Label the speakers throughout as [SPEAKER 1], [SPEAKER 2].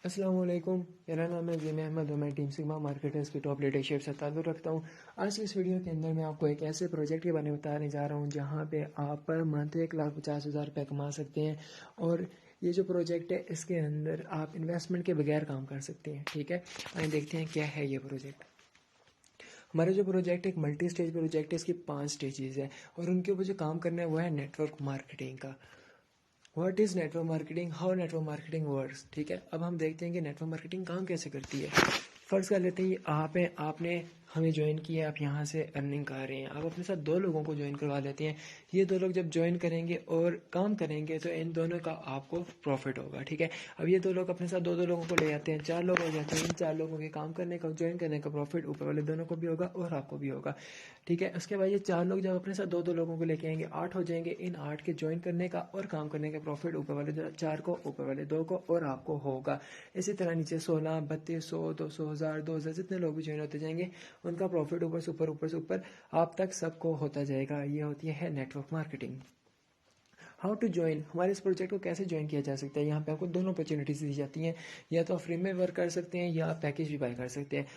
[SPEAKER 1] अस्सलाम वालेकुम, मेरा नाम है ज़ीम अहमद और मैं टीम सिग्मा मार्केटर्स की टॉप लीडरशिप से ताल्लुक़ रखता हूँ। आज की इस वीडियो के अंदर मैं आपको एक ऐसे प्रोजेक्ट के बारे में बताने जा रहा हूँ जहाँ पे आप पर मंथ 1,50,000 रुपये कमा सकते हैं। और ये जो प्रोजेक्ट है इसके अंदर आप इन्वेस्टमेंट के बगैर काम कर सकते हैं। ठीक है, आइए देखते हैं क्या है ये प्रोजेक्ट। हमारा जो प्रोजेक्ट एक मल्टी स्टेज प्रोजेक्ट है, इसकी 5 स्टेजेस है और उनके ऊपर जो काम करना है वो है नेटवर्क मार्केटिंग का। What is network marketing, how network marketing works. ठीक है, अब हम देखते हैं कि नेटवर्क मार्केटिंग काम कैसे करती है। फर्स्ट कर लेते हैं, आपने हमें ज्वाइन किया, आप यहाँ से अर्निंग कर रहे हैं, आप अपने साथ 2 लोगों को ज्वाइन करवा लेते हैं। ये 2 लोग जब ज्वाइन करेंगे और काम करेंगे तो इन दोनों का आपको प्रॉफिट होगा। ठीक है, अब ये 2 लोग अपने साथ 2 लोगों को ले जाते हैं, 4 लोग हो जाते हैं। इन 4 लोगों के काम करने का, ज्वाइन करने का प्रॉफिट ऊपर वाले दोनों को भी होगा और आपको भी होगा। ठीक है, उसके बाद ये 4 लोग जब अपने साथ 2 लोगों को लेके आएंगे, 8 हो जाएंगे। इन 8 के ज्वाइन करने का और काम करने का प्रॉफिट ऊपर वाले 4 को, ऊपर वाले 2 को और आपको होगा। इसी तरह नीचे 16, 32, 100, 200, 1000, 2000 जितने लोग भी ज्वाइन होते जाएंगे उनका प्रॉफिट ऊपर से ऊपर आप तक सबको होता जाएगा। ये होती है network marketing. How to join, हमारे इस प्रोजेक्ट को कैसे ज्वाइन किया जा सकता है। यहाँ पे आपको दोनों अपॉर्चुनिटीज दी जाती हैं, या तो आप फ्री में वर्क कर सकते हैं या आप पैकेज भी बाय कर सकते हैं।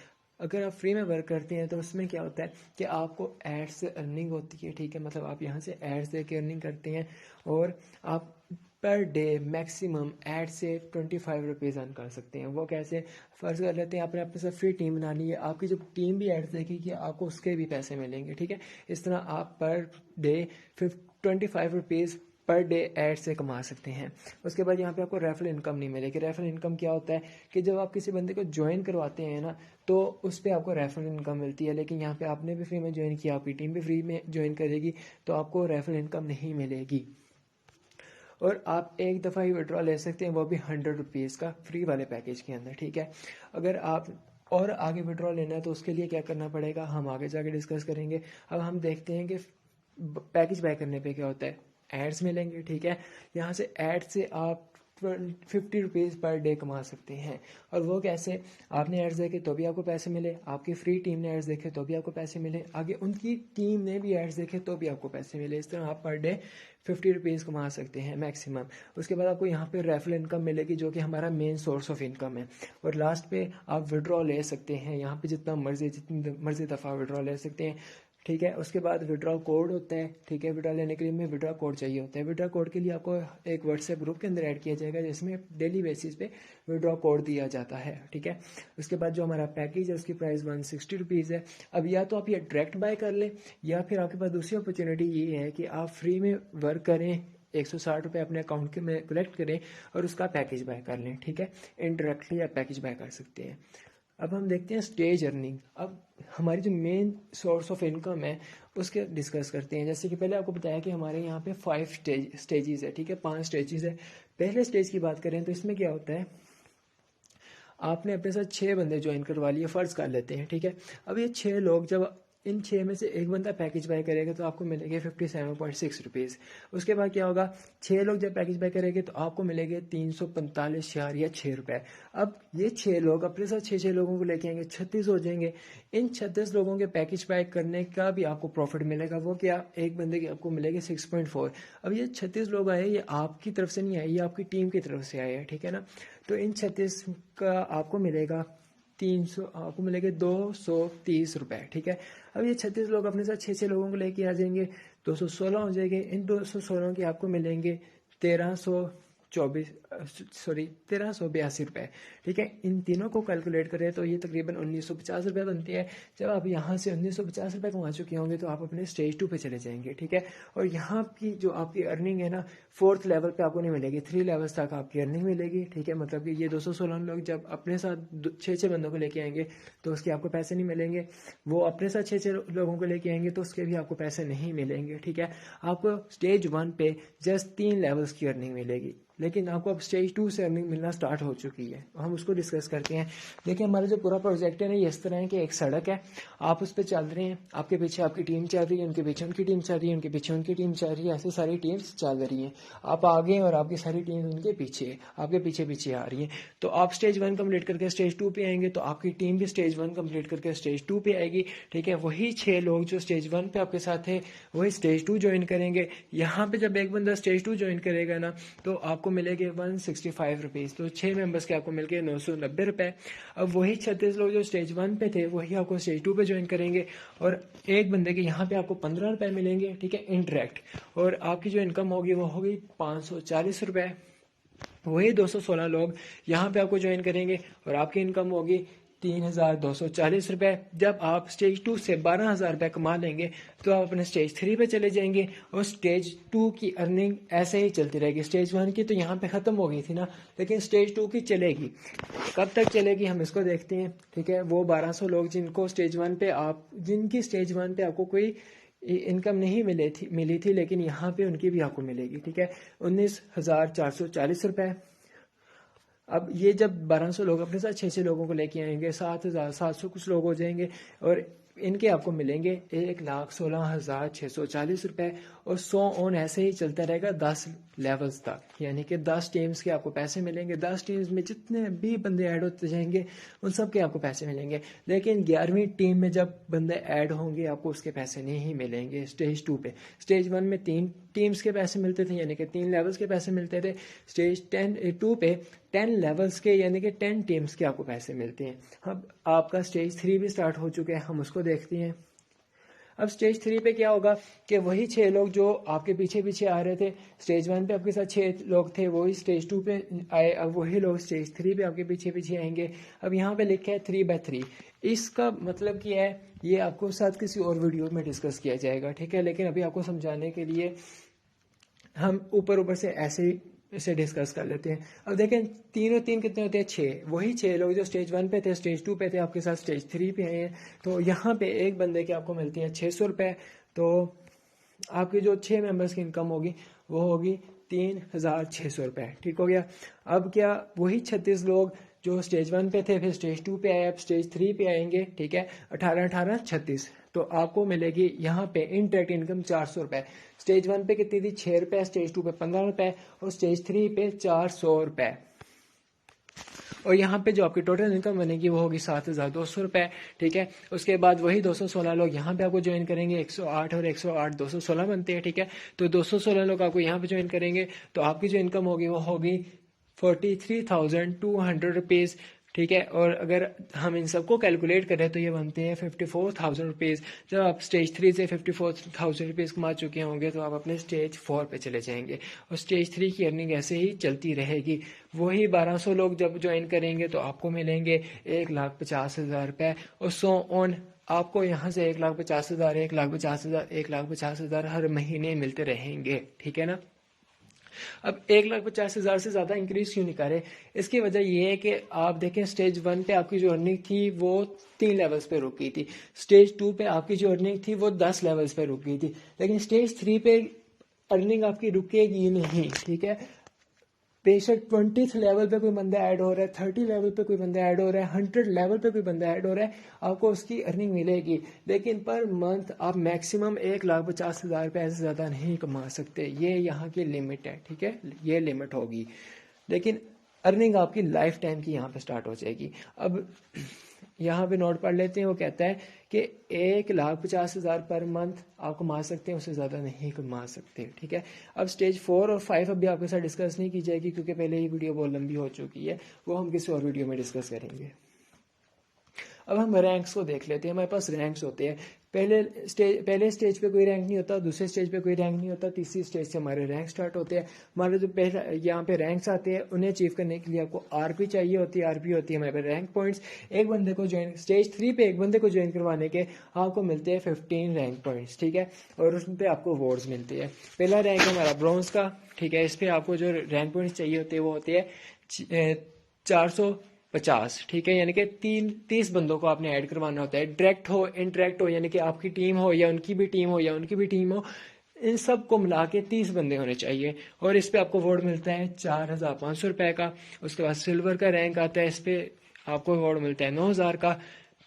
[SPEAKER 1] अगर आप फ्री में वर्क करते हैं तो उसमें क्या होता है कि आपको एड्स से अर्निंग होती है। ठीक है, मतलब आप यहाँ से एड्स दे के अर्निंग करते हैं और आप पर डे मैक्सिमम एड से 25 रुपीज़ अर्न कर सकते हैं। वो कैसे, फ़र्ज़ कर लेते हैं आपने अपने साथ फ्री टीम बना ली है, आपकी जो टीम भी एड्स देखेगी आपको उसके भी पैसे मिलेंगे। ठीक है, इस तरह आप per day 25 rupees per day ad से कमा सकते हैं। उसके बाद यहाँ पे आपको रेफरल इनकम नहीं मिलेगी। रेफरल इनकम क्या होता है कि जब आप किसी बंदे को ज्वाइन करवाते हैं ना, तो उस पर आपको रेफरल इनकम मिलती है, लेकिन यहाँ पे आपने भी फ्री में ज्वाइन किया, आपकी टीम भी फ्री में ज्वाइन करेगी, तो आपको रेफरल इनकम नहीं मिलेगी। और आप एक दफ़ा ही विड्रॉ ले सकते हैं, वो भी 100 रुपीज़ का फ्री वाले पैकेज के अंदर। ठीक है, अगर आप और आगे विड्रॉ लेना है तो उसके लिए क्या करना पड़ेगा हम आगे जाके डिस्कस करेंगे। अब हम देखते हैं कि पैकेज बाय करने पे क्या होता है। एड्स मिलेंगे, ठीक है, यहाँ से एड से आप 50 रुपीज़ पर डे कमा सकते हैं। और वो कैसे, आपने एड्स देखे तो भी आपको पैसे मिले, आपकी फ्री टीम ने एड्स देखे तो भी आपको पैसे मिले, आगे उनकी टीम ने भी एड्स देखे तो भी आपको पैसे मिले। इस तरह आप पर डे 50 रुपीज़ कमा सकते हैं मैक्सिमम। उसके बाद आपको यहाँ पे रेफरल इनकम मिलेगी जो कि हमारा मेन सोर्स ऑफ इनकम है। और लास्ट पे आप विड्रॉ ले सकते हैं, यहाँ पे जितनी मर्जी दफ़ा विड्रॉ ले सकते हैं। ठीक है, उसके बाद विड्रॉ कोड होता है। ठीक है, विड्रॉ लेने के लिए हमें विड्रॉ कोड चाहिए होता है। विड्रॉ कोड के लिए आपको एक व्हाट्सएप ग्रुप के अंदर ऐड किया जाएगा जिसमें डेली बेसिस पे विड्रॉ कोड दिया जाता है। ठीक है, उसके बाद जो हमारा पैकेज है उसकी प्राइस 160 रुपीज़ है। अब या तो आप ये डायरेक्ट बाय कर लें, या फिर आपके पास दूसरी अपॉर्चुनिटी ये है कि आप फ्री में वर्क करें, 160 रुपये अपने अकाउंट के में कलेक्ट करें और उसका पैकेज बाय कर लें। ठीक है, इनडायरेक्टली आप पैकेज बाय कर सकते हैं। अब हम देखते हैं स्टेज अर्निंग। अब हमारी जो मेन सोर्स ऑफ इनकम है उसके डिस्कस करते हैं। जैसे कि पहले आपको बताया कि हमारे यहाँ पे 5 स्टेजेस है। ठीक है, 5 स्टेजेस है। पहले स्टेज की बात करें तो इसमें क्या होता है, आपने अपने साथ 6 बंदे ज्वाइन करवा लिए, फ़र्ज़ कर लेते हैं। ठीक है, अब ये 6 लोग, जब इन 6 में से एक बंदा पैकेज बाय करेगा तो आपको मिलेंगे 57.6 रुपीज़। उसके बाद क्या होगा, 6 लोग जब पैकेज बाय करेंगे तो आपको मिलेंगे 345 या 6 रुपये। अब ये 6 लोग अपने साथ 6 लोगों को लेके आएंगे, 36 हो जाएंगे। इन 36 लोगों के पैकेज बाय करने का भी आपको प्रॉफिट मिलेगा। वो क्या, एक बंदे के आपको मिलेंगे 6.4। अब ये 36 लोग आए, ये आपकी तरफ से नहीं आए, ये आपकी टीम की तरफ से आए हैं। ठीक है ना, तो इन 36 का आपको मिलेगा 300, आपको मिलेंगे 230 रुपये। ठीक है, अब ये 36 लोग अपने साथ 6 लोगों को लेके आ जाएंगे, 216 हो जाएंगे। इन 216 के आपको मिलेंगे 1382 रुपये। ठीक है, इन तीनों को कैलकुलेट करें तो ये तकरीबन 1950 रुपये बनती है। जब आप यहाँ से 1950 रुपये कमा चुके होंगे तो आप अपने स्टेज 2 पे चले जाएंगे। ठीक है, और यहाँ की जो आपकी अर्निंग है ना, 4th लेवल पे आपको नहीं मिलेगी, 3 लेवल्स तक आपकी अर्निंग मिलेगी। ठीक है, मतलब कि ये 216 लोग जब अपने साथ 6 बंदों को लेके आएंगे तो उसके आपको पैसे नहीं मिलेंगे। वो अपने साथ 6 लोगों को लेके आएंगे तो उसके भी आपको पैसे नहीं मिलेंगे। ठीक है, आपको स्टेज 1 पे जस्ट 3 लेवल्स की अर्निंग मिलेगी, लेकिन आपको अब स्टेज 2 से अर्निंग मिलना स्टार्ट हो चुकी है। हम उसको डिस्कस करते हैं। देखिए, हमारा जो पूरा प्रोजेक्ट है ना, ये इस तरह है कि एक सड़क है, आप उस पर चल रहे हैं, आपके पीछे आपकी टीम चल रही है, उनके पीछे उनकी टीम चल रही है, उनके पीछे उनकी टीम चल रही है, ऐसे सारी टीम्स चल रही हैं। आप आगे और आपकी सारी टीम उनके पीछे, आपके पीछे पीछे आ रही है। तो आप स्टेज 1 कंप्लीट करके स्टेज 2 पे आएंगे तो आपकी टीम भी स्टेज 1 कंप्लीट करके स्टेज 2 पे आएगी। ठीक है, वही 6 लोग जो स्टेज 1 पे आपके साथ थे वही स्टेज 2 ज्वाइन करेंगे। यहाँ पे जब एक बंदा स्टेज 2 ज्वाइन करेगा ना, तो आपको आपको मिले गए 165 रुपीज़, तो 6 मेंबर्स के आपको मिल गए 990 रुपये। अब वही 36 लोग जो स्टेज 1 पे थे वही आपको स्टेज 2 पे ज्वाइन करेंगे और एक बंदे के यहाँ पे आपको 15 रुपये मिलेंगे, ठीक है, इंटरेक्ट। और आपकी जो इनकम होगी वो होगी 540 रुपये। वही 216 लोग यहाँ पे आपको ज्वाइन करेंगे और आपकी इनकम होगी 3,240 रुपये। जब आप स्टेज 2 से 12,000 रुपये कमा लेंगे तो आप अपने स्टेज 3 पे चले जाएंगे और स्टेज 2 की अर्निंग ऐसे ही चलती रहेगी। स्टेज 1 की तो यहाँ पे ख़त्म हो गई थी ना, लेकिन स्टेज 2 की चलेगी। कब तक चलेगी हम इसको देखते हैं, ठीक है। वो 1200 लोग जिनको स्टेज 1 पे जिनकी स्टेज 1 पे आपको कोई इनकम नहीं मिली थी लेकिन यहाँ पे उनकी भी आपको मिलेगी, ठीक है, 19,440 रुपये। अब ये जब 1200 लोग अपने साथ 600 लोगों को लेके आएंगे 7,700 कुछ लोग हो जाएंगे और इनके आपको मिलेंगे 1,16,640 रुपये। और 100 ऑन ऐसे ही चलता रहेगा 10 लेवल्स तक, यानी कि 10 टीम्स के आपको पैसे मिलेंगे। 10 टीम्स में जितने भी बंदे ऐड होते जाएंगे उन सब के आपको पैसे मिलेंगे। लेकिन 11वीं टीम में जब बंदे ऐड होंगे आपको उसके पैसे नहीं मिलेंगे। स्टेज 2 पे, स्टेज 1 में 3 टीम्स के पैसे मिलते थे, यानी कि 3 लेवल्स के पैसे मिलते थे। स्टेज 2 पे 10 लेवल्स के यानी कि 10 टीम्स के आपको पैसे मिलते हैं। अब आपका स्टेज 3 भी स्टार्ट हो चुका है, हम उसको देखते हैं। अब स्टेज 3 पे क्या होगा कि वही 6 लोग जो आपके पीछे पीछे आ रहे थे, स्टेज 1 पे आपके साथ 6 लोग थे, वही स्टेज 2 पे आए, अब वही लोग स्टेज 3 पे आपके पीछे पीछे आएंगे। अब यहाँ पे लिखा है 3x3, इसका मतलब क्या है ये आपको साथ किसी और वीडियो में डिस्कस किया जाएगा, ठीक है। लेकिन अभी आपको समझाने के लिए हम ऊपर से ऐसे ही इसे डिस्कस कर लेते हैं। अब देखें 3 कितने होते हैं, 6। वही 6 लोग जो स्टेज 1 पे थे, स्टेज 2 पे थे, आपके साथ स्टेज 3 पे आए हैं। तो यहाँ पे एक बंदे के आपको मिलती है 600 रुपये। तो आपकी जो 6 मेंबर्स की इनकम होगी वो होगी 3,600 रुपये, ठीक हो गया। अब क्या वही 36 लोग जो स्टेज 1 पे थे फिर स्टेज 2 पे आए, अब स्टेज 3 पे आएंगे, ठीक है, 18 36। तो आपको मिलेगी यहाँ पे इनडायरेक्ट इनकम 400 रुपये। स्टेज 1 पे कितनी थी, 6 रुपये, स्टेज 2 पे 15 रुपये और स्टेज 3 पे 400 रुपये। और यहाँ पे जो आपकी टोटल इनकम बनेगी वो होगी 7,200 रुपये, ठीक है। उसके बाद वही 216 लोग यहाँ पे आपको ज्वाइन करेंगे, 108 और 108 216 बनते हैं, ठीक है। तो 216 लोग आपको यहाँ पे ज्वाइन करेंगे तो आपकी जो इनकम होगी वो होगी 43,200 रुपीज़, ठीक है। और अगर हम इन सबको कैलकुलेट करें तो ये बनते हैं 54,000 रुपीज़। जब आप स्टेज 3 से 54,000 रुपीज़ कमा चुके होंगे तो आप अपने स्टेज 4 पे चले जाएंगे और स्टेज 3 की अर्निंग ऐसे ही चलती रहेगी। वही 1200 लोग जब ज्वाइन करेंगे तो आपको मिलेंगे 1,50,000 रुपये और 100 ऑन आपको यहाँ से 1,50,000 1,50,000 1,50,000 हर महीने मिलते रहेंगे, ठीक है ना। अब 1,50,000 से ज़्यादा इंक्रीज क्यों नहीं करे, इसकी वजह ये है कि आप देखें स्टेज 1 पे आपकी जो अर्निंग थी वो 3 लेवल्स पे रुक गई थी, स्टेज 2 पे आपकी जो अर्निंग थी वो 10 लेवल्स पे रुक गई थी, लेकिन स्टेज 3 पे अर्निंग आपकी रुकेगी नहीं, ठीक है। बेशक 20th लेवल पे कोई बंदा ऐड हो रहा है, 30 लेवल पे कोई बंदा ऐड हो रहा है, 100 लेवल पे कोई बंदा ऐड हो रहा है, आपको उसकी अर्निंग मिलेगी। लेकिन पर मंथ आप मैक्सिमम 1,50,000 रुपये से ज़्यादा नहीं कमा सकते, ये यहाँ की लिमिट है, ठीक है, ये लिमिट होगी। लेकिन अर्निंग आपकी लाइफ टाइम की यहाँ पे स्टार्ट हो जाएगी। अब यहाँ पे नोट पढ़ लेते हैं, वो कहता है कि 1,50,000 पर मंथ आप कमा सकते हैं, उससे ज़्यादा नहीं कमा सकते, ठीक है। अब स्टेज 4 और 5 अभी आपके साथ डिस्कस नहीं की जाएगी क्योंकि पहले ही वीडियो बहुत लंबी हो चुकी है, वो हम किसी और वीडियो में डिस्कस करेंगे। अब हम रैंक्स को देख लेते हैं। हमारे पास रैंक्स होते हैं, पहले स्टेज पे कोई रैंक नहीं होता, दूसरे स्टेज पे कोई रैंक नहीं होता, तीसरी स्टेज से हमारे रैंक स्टार्ट होते हैं। हमारे जो पहले यहाँ पे रैंक्स आते हैं उन्हें अचीव करने के लिए आपको आरपी चाहिए होती है, आरपी होती है हमारे पे रैंक पॉइंट्स। एक बंदे को ज्वाइन स्टेज 3 पे एक बंदे को ज्वाइन करवाने के आपको मिलते हैं 15 रैंक पॉइंट्स, ठीक है, और उस पर आपको अवार्ड्स मिलते हैं। पहला रैंक है हमारा ब्रॉन्ज का, ठीक है, इस पर आपको जो रैंक पॉइंट्स चाहिए होते हैं वो होते हैं 450, ठीक है, यानी कि 30 बंदों को आपने ऐड करवाना होता है। डायरेक्ट हो, इनडायरेक्ट हो, यानी कि आपकी टीम हो या उनकी भी टीम हो या उनकी भी टीम हो, इन सब को मिला के 30 बंदे होने चाहिए। और इस पे आपको अवार्ड मिलता है 4,500 रुपये का। उसके बाद सिल्वर का रैंक आता है, इस पे आपको अवार्ड मिलता है 9,000 का।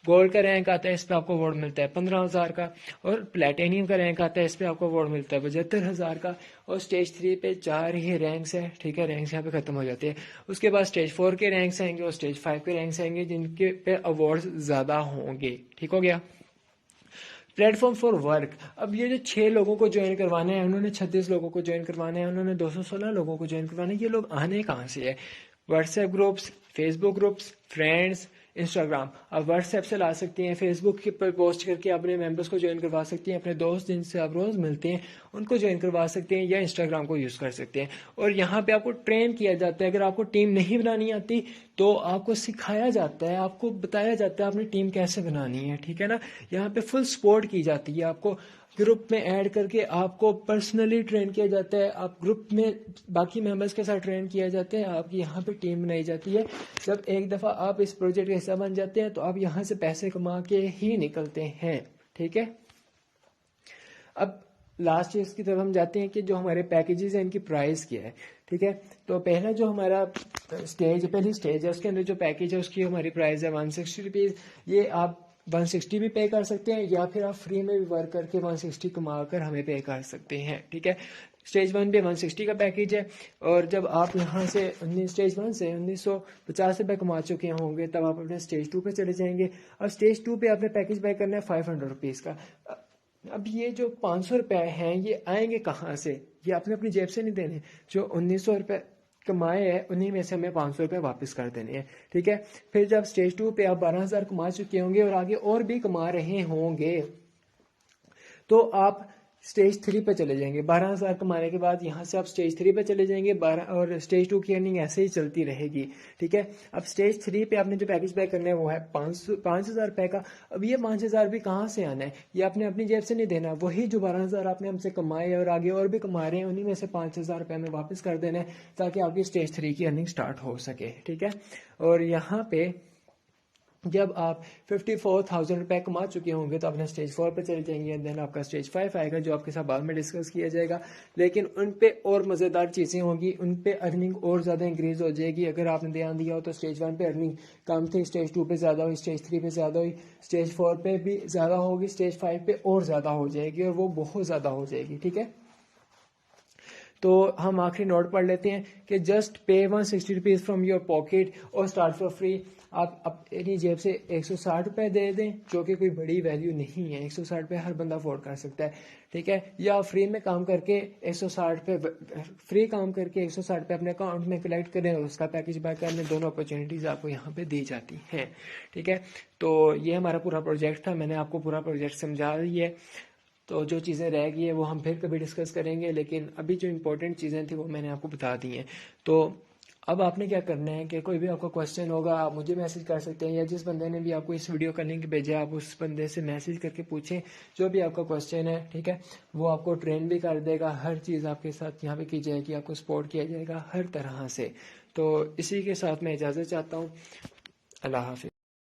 [SPEAKER 1] गोल्ड का रैंक आता है, इस पे आपको अवार्ड मिलता है 15,000 का। और प्लेटिनियम का रैंक आता है, इस पे आपको अवार्ड मिलता है 75,000 का। और स्टेज 3 पे 4 ही रैंक्स है, ठीक है, रैंक्स यहाँ पे खत्म हो जाते हैं। उसके बाद स्टेज 4 के रैंक्स आएंगे और स्टेज 5 के रैंक्स आएंगे जिनके पे अवार्ड्स ज़्यादा होंगे, ठीक हो गया। Platform for work. अब ये जो 6 लोगों को ज्वाइन करवाना है, उन्होंने 36 लोगों को ज्वाइन करवाना है, उन्होंने 216 लोगों को ज्वाइन करवाना है, ये लोग आने कहाँ से है? WhatsApp groups, Facebook groups, friends, Instagram. आप व्हाट्सएप से ला सकते हैं, फेसबुक के पर पोस्ट करके अपने मेंबर्स को ज्वाइन करवा सकते हैं, अपने दोस्त जिनसे आप रोज़ मिलते हैं उनको ज्वाइन करवा सकते हैं, या इंस्टाग्राम को यूज़ कर सकते हैं। और यहाँ पे आपको ट्रेन किया जाता है। अगर आपको टीम नहीं बनानी आती तो आपको सिखाया जाता है, आपको बताया जाता है आपने टीम कैसे बनानी है, ठीक है ना। यहाँ पे फुल सपोर्ट की जाती है, आपको ग्रुप में ऐड करके आपको पर्सनली ट्रेन किया जाता है, आप ग्रुप में बाकी मेंबर्स के साथ ट्रेन किया जाता है, आपकी यहाँ पे टीम बनाई जाती है। जब एक दफ़ा आप इस प्रोजेक्ट का हिस्सा बन जाते हैं तो आप यहाँ से पैसे कमा के ही निकलते हैं, ठीक है। अब लास्ट चीज़ की तरफ हम जाते हैं कि जो हमारे पैकेजेस हैं इनकी प्राइस क्या है, ठीक है। तो पहला जो हमारा पहली स्टेज है उसके अंदर जो पैकेज है उसकी हमारी प्राइस है 160 रुपीज़। ये आप 160 भी पे कर सकते हैं या फिर आप फ्री में भी वर्क करके 160 कमा कर हमें पे कर सकते हैं, ठीक है। स्टेज 1 पे 160 का पैकेज है, और जब आप यहाँ से स्टेज 1 से 1950 रुपये कमा चुके होंगे तब आप अपने स्टेज 2 पे चले जाएंगे। अब स्टेज 2 पे आपने पैकेज बाय करना है 500 रुपीज़ का। अब ये जो 500 रुपये हैं ये आएंगे कहाँ से? ये आपने अपनी जेब से नहीं देने। जो 1900 रुपये कमाए हैं उन्हीं में से हमें 500 रुपये वापस कर देने हैं, ठीक है। फिर जब स्टेज 2 पे आप 12,000 कमा चुके होंगे और आगे और भी कमा रहे होंगे तो आप स्टेज 3 पे चले जाएंगे। 12,000 कमाने के बाद यहाँ से आप स्टेज 3 पे चले जाएंगे, 12 और स्टेज 2 की अर्निंग ऐसे ही चलती रहेगी, ठीक है। अब स्टेज 3 पे आपने जो पैकेज बाय करना है वो है 5,000 रुपये का। अब ये 5,000 भी कहाँ से आना है? ये आपने अपनी जेब से नहीं देना, वही जो 12,000 आपने हमसे कमाए और आगे और भी कमा रहे हैं उन्हीं में से 5,000 रुपये में वापस कर देना है ताकि आपकी स्टेज 3 की अर्निंग स्टार्ट हो सके, ठीक है। और यहाँ पे जब आप 54,000 रुपये कमा चुके होंगे तो अपने स्टेज 4 पे चले जाएंगे, देन आपका स्टेज 5 आएगा जो आपके साथ बाद में डिस्कस किया जाएगा। लेकिन उन पे और मज़ेदार चीज़ें होंगी, उन पे अर्निंग और ज़्यादा इंक्रीज हो जाएगी। अगर आपने ध्यान दिया हो तो स्टेज 1 पे अर्निंग कम थी, स्टेज 2 पे ज़्यादा हुई, स्टेज 3 पे ज़्यादा हुई, स्टेज 4 पे भी ज़्यादा होगी, स्टेज 5 पे और ज़्यादा हो जाएगी, और वो बहुत ज़्यादा हो जाएगी, ठीक है। तो हम आखिरी नोट पढ़ लेते हैं कि जस्ट पे 160 रुपीज़ फ्रॉम योर पॉकेट और स्टार्ट फॉर फ्री। आप अपनी जेब से 160 रुपये दे दें जो कि कोई बड़ी वैल्यू नहीं है, 160 रुपये हर बंदा अफोर्ड कर सकता है, ठीक है। या फ्री में काम करके 160 रुपये फ्री काम करके 160 रुपये अपने अकाउंट में कलेक्ट करें और उसका पैकेज बाय करने, दोनों अपॉर्चुनिटीज़ आपको यहाँ पे दी जाती हैं, ठीक है। तो ये हमारा पूरा प्रोजेक्ट था, मैंने आपको पूरा प्रोजेक्ट समझा दी है। तो जो चीज़ें रह गई है वो हम फिर कभी डिस्कस करेंगे, लेकिन अभी जो इंपॉर्टेंट चीज़ें थी वो मैंने आपको बता दी हैं। तो अब आपने क्या करना है कि कोई भी आपका क्वेश्चन होगा आप मुझे मैसेज कर सकते हैं, या जिस बंदे ने भी आपको इस वीडियो का लिंक भेजा आप उस बंदे से मैसेज करके पूछें जो भी आपका क्वेश्चन है, ठीक है। वो आपको ट्रेन भी कर देगा, हर चीज़ आपके साथ यहाँ पे की जाएगी, आपको सपोर्ट किया जाएगा हर तरह से। तो इसी के साथ मैं इजाज़त चाहता हूँ। अल्लाह हाफिज़।